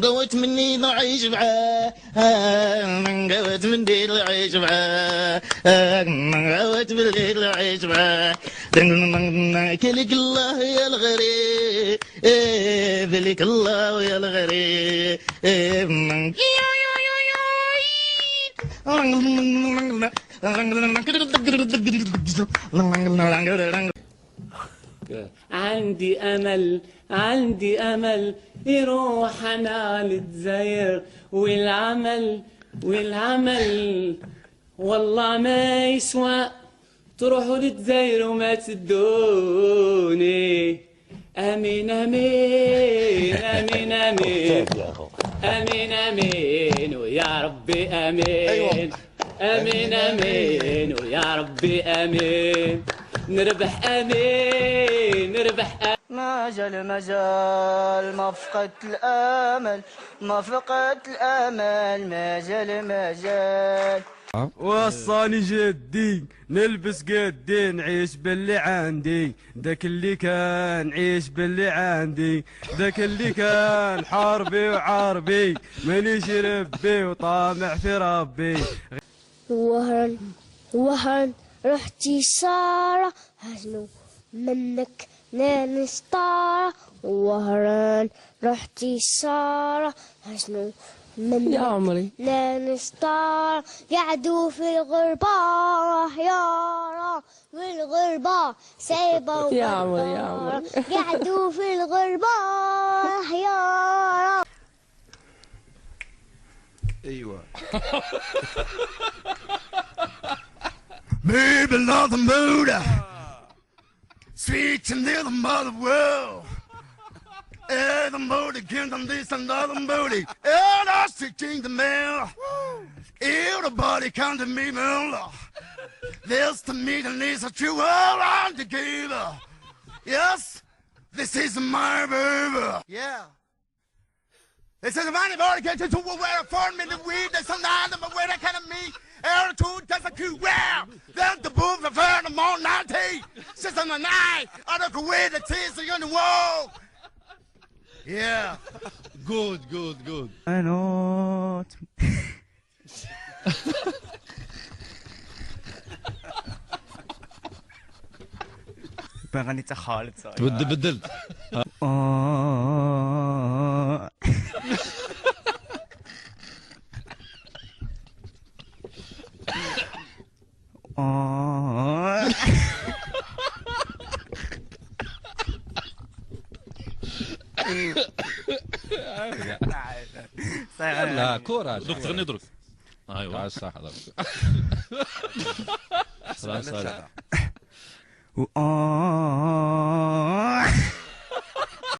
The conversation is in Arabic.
قوت مني ضعيش معاه قوت مني ضعيش معاه قوت مني ضعيش معاه كلك الله يا الغريب بلك الله يا الغريب عندي أمل عندي أمل يروح أنا للجزائر والعمل والله ما يسوى تروحوا للجزائر وما تدوني آمين آمين آمين آمين آمين آمين ويا ربي آمين آمين آمين ويا ربي آمين نربح آمين نربح آمين. ما جا المجال ما فقدت الامل ما فقدت الامل ما جا المجال وصاني جدي نلبس قدي نعيش باللي عندي ذاك اللي كان عيش باللي عندي ذاك اللي كان حربي وعربي مانيش ربي وطامع في ربي وهرن رحتي سارة هزنو منك نستارة وهران رحتي سارة هزنو منك يا عمري نستارة قعدوا في الغربة يارا في الغربة سايبة يا عمري يا عمري قعدوا في الغربة يارا. ايوه Baby, love the mood, sweet and near the mother world. The moody kingdom, this and other moody. I sitting the mail. Everybody come to me, man. This to me, the needs a true all on together. Yes, this is my baby. Yeah. This is a anybody can to where a form in the weed, there's some nine of where I kind of me. Attitude does a cute wow. Then the boobs are fair the more 90. Sits on the night. I don't go away the tears on the wall. Yeah. good good good I know بغنيت خالد صاير بدلت لا كورة دوك تغني دروك ايوا صح خلاص